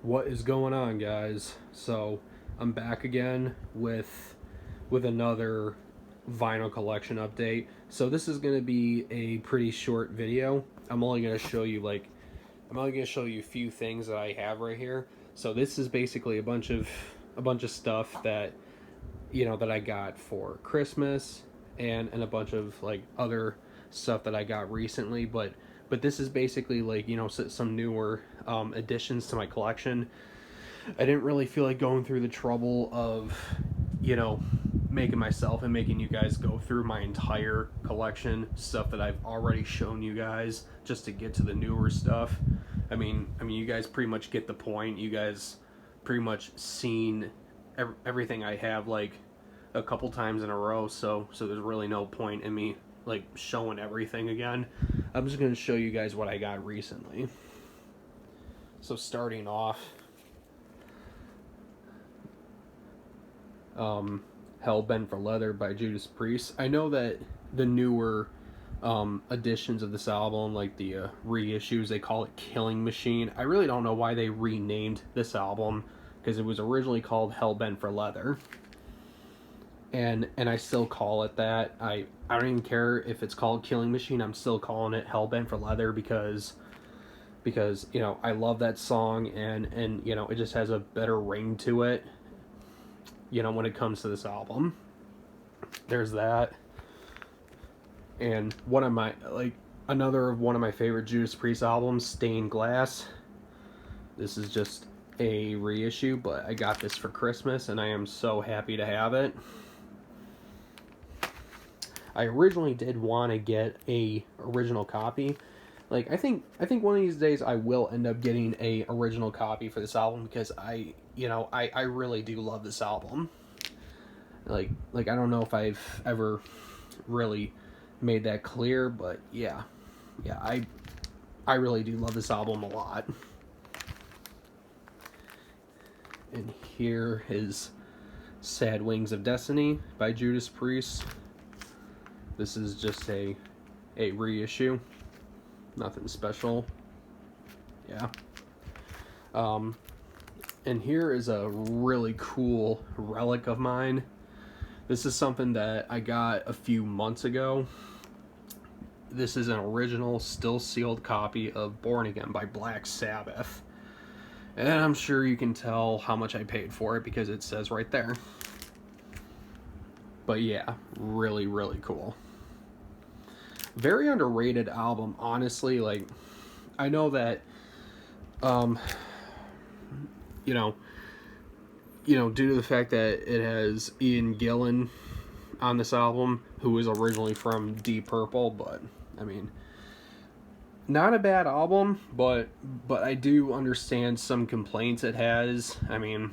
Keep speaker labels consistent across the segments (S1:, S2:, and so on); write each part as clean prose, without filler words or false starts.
S1: What is going on, guys? So I'm back again with another vinyl collection update. So this is going to be a pretty short video. I'm only going to show you a few things that I have right here. So this is basically a bunch of stuff that that I got for Christmas, and a bunch of like other stuff that I got recently, but this is basically like some newer additions to my collection. I didn't really feel like going through the trouble of you know making myself and making you guys go through my entire collection, stuff that I've already shown you guys, just to get to the newer stuff. I mean you guys pretty much get the point. You guys pretty much seen everything I have like a couple times in a row, so there's really no point in me like showing everything again. I'm just going to show you guys what I got recently. So starting off, Hell Bent for Leather by Judas Priest. I know that the newer editions of this album, like the reissues, they call it Killing Machine. I really don't know why they renamed this album, because it was originally called Hell Bent for Leather, and I still call it that. I don't even care if it's called Killing Machine. I'm still calling it Hell Bent for Leather because I love that song, and it just has a better ring to it when it comes to this album. There's that. And another of one of my favorite Judas Priest albums, Stained Glass. This is just a reissue, but I got this for Christmas and I am so happy to have it. I originally did want to get a original copy. Like I think one of these days I will end up getting a original copy for this album, because I really do love this album. Like I don't know if I've ever really made that clear, but yeah, I really do love this album a lot. And here is Sad Wings of Destiny by Judas Priest. This is just a reissue. Nothing special. Yeah. And here is a really cool relic of mine. This is something that I got a few months ago. This is an original, still sealed copy of Born Again by Black Sabbath. And I'm sure you can tell how much I paid for it because it says right there. But yeah, really, really cool. Very underrated album, honestly. Like, I know that, due to the fact that it has Ian Gillan on this album, who was originally from Deep Purple, but I mean, not a bad album, but I do understand some complaints it has. The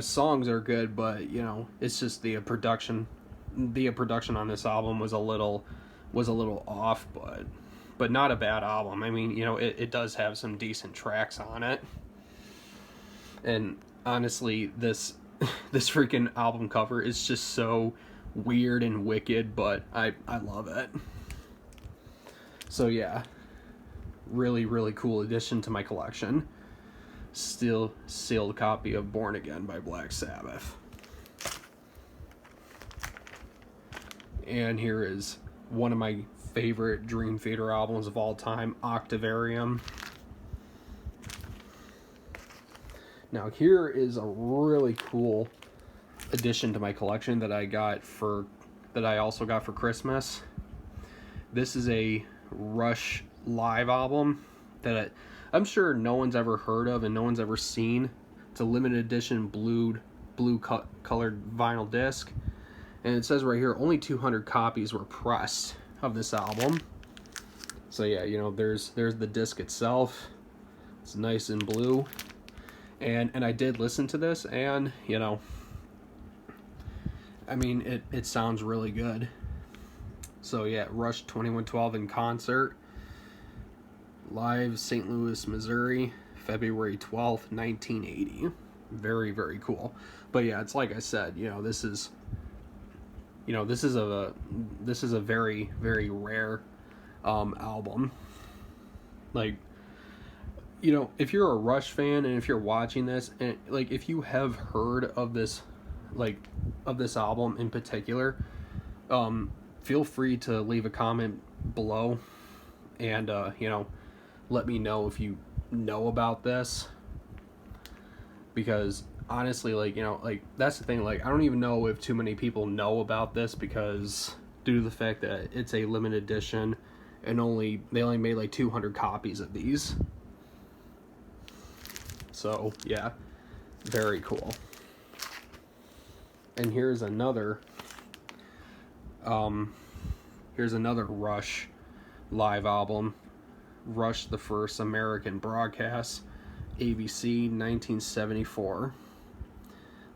S1: songs are good, but it's just the production on this album was a little off, but not a bad album. I mean, it does have some decent tracks on it. And honestly, this freaking album cover is just so weird and wicked, but I love it. So yeah, really, really cool addition to my collection. Still sealed copy of Born Again by Black Sabbath. And here is one of my favorite Dream Theater albums of all time, Octavarium. Now here is a really cool addition to my collection that I also got for Christmas. This is a Rush live album that I'm sure no one's ever heard of and no one's ever seen. It's a limited edition blue colored vinyl disc. And it says right here, only 200 copies were pressed of this album. So yeah, there's the disc itself. It's nice and blue. And I did listen to this, and it sounds really good. So yeah, Rush 2112 in concert, live, St. Louis, Missouri, February 12th, 1980. Very, very cool. But yeah, it's like I said, this is a very, very rare album. Like, you know, if you're a Rush fan and if you're watching this, and like if you have heard of this, like of this album in particular, feel free to leave a comment below, and you know, let me know if you know about this, because honestly, like, you know, like that's the thing, like I don't even know if too many people know about this, because due to the fact that it's a limited edition and they only made like 200 copies of these. So yeah, very cool. And here's another Rush live album, Rush the First American Broadcast, ABC 1974,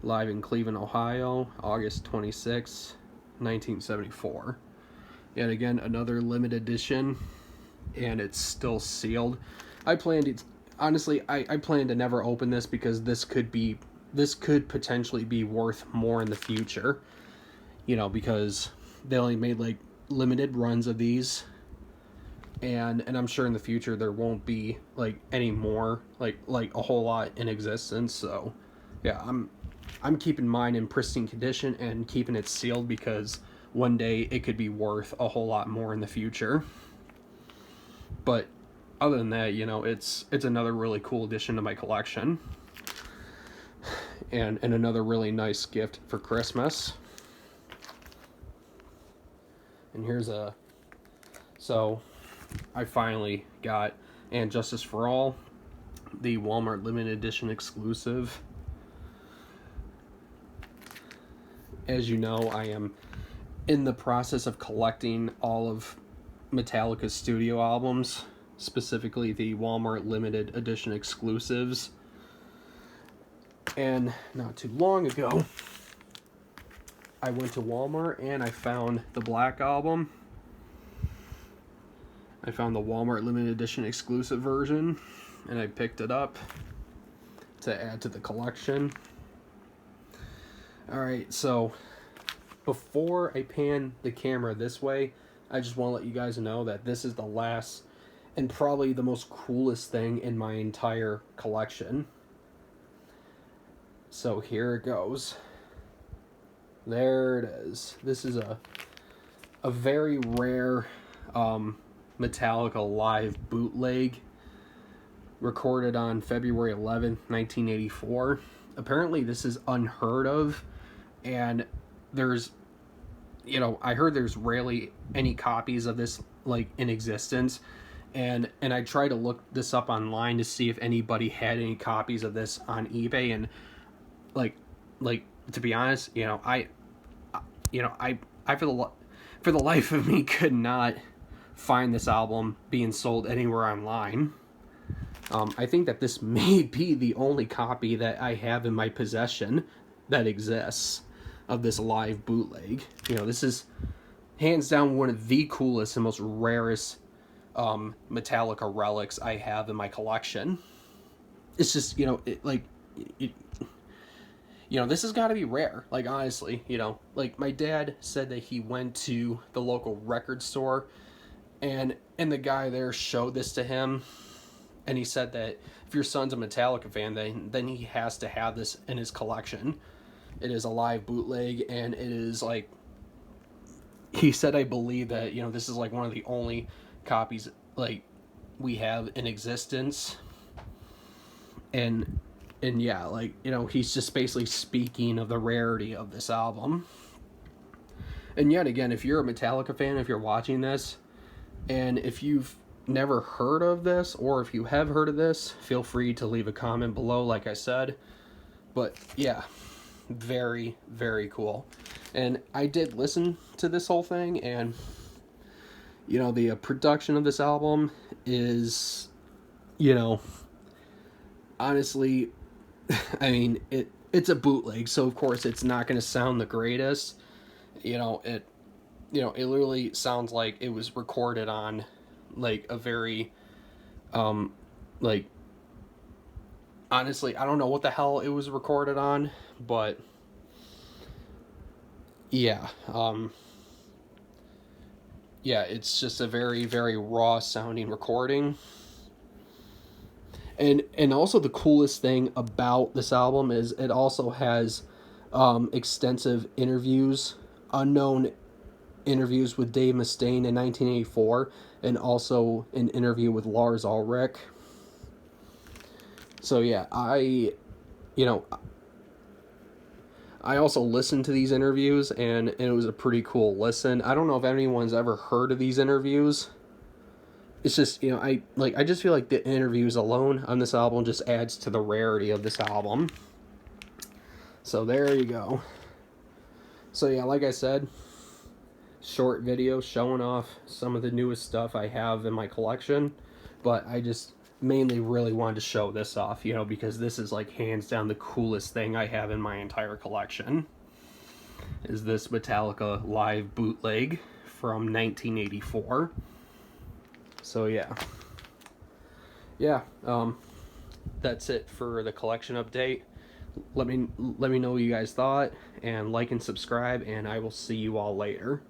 S1: live in Cleveland, Ohio, August 26, 1974. And again, another limited edition, and it's still sealed. I plan to never open this, because this could potentially be worth more in the future, you know, because they only made like limited runs of these, and I'm sure in the future there won't be like any more, like a whole lot in existence. So yeah, I'm keeping mine in pristine condition and keeping it sealed, because one day it could be worth a whole lot more in the future. But other than that, you know, it's another really cool addition to my collection, and another really nice gift for Christmas. And so I finally got And Justice for All, the Walmart limited edition exclusive. As you know, I am in the process of collecting all of Metallica's studio albums, specifically the Walmart limited edition exclusives. And not too long ago, I went to Walmart and I found the Black Album. I found the Walmart limited edition exclusive version, and I picked it up to add to the collection. Alright, so before I pan the camera this way, I just want to let you guys know that this is the last and probably the most coolest thing in my entire collection. So here it goes. There it is. This is a very rare Metallica live bootleg, recorded on February 11th, 1984. Apparently this is unheard of, and there's, you know, I heard there's rarely any copies of this like in existence, and I tried to look this up online to see if anybody had any copies of this on eBay, and like to be honest, you know, I for the life of me could not find this album being sold anywhere online. I think that this may be the only copy that I have in my possession that exists of this live bootleg. You know, this is hands down one of the coolest and most rarest Metallica relics I have in my collection. It's just, you know, you know, this has got to be rare. Like, honestly, you know, like my dad said that he went to the local record store, and the guy there showed this to him, and he said that if your son's a Metallica fan, then he has to have this in his collection. It is a live bootleg, and it is like, he said, I believe that, you know, this is like one of the only copies like we have in existence. And yeah, like, you know, he's just basically speaking of the rarity of this album. And yet again, if you're a Metallica fan, if you're watching this, and if you've never heard of this, or if you have heard of this, feel free to leave a comment below, like I said. But yeah, very, very cool. And I did listen to this whole thing, and, you know, the production of this album is, you know, honestly, I mean, it's a bootleg, so of course it's not going to sound the greatest. You know, it literally sounds like it was recorded on like a very like, honestly, I don't know what the hell it was recorded on, but yeah, yeah, it's just a very, very raw sounding recording. And also the coolest thing about this album is it also has extensive interviews, unknown interviews with Dave Mustaine in 1984, and also an interview with Lars Ulrich. So yeah, you know, I also listened to these interviews, and it was a pretty cool listen. I don't know if anyone's ever heard of these interviews. It's just, I just feel like the interviews alone on this album just adds to the rarity of this album. So there you go. So yeah, like I said, short video showing off some of the newest stuff I have in my collection, but I just mainly really wanted to show this off, because this is like hands down the coolest thing I have in my entire collection. Is this Metallica live bootleg from 1984. So yeah, that's it for the collection update. Let me know what you guys thought, and like and subscribe, and I will see you all later.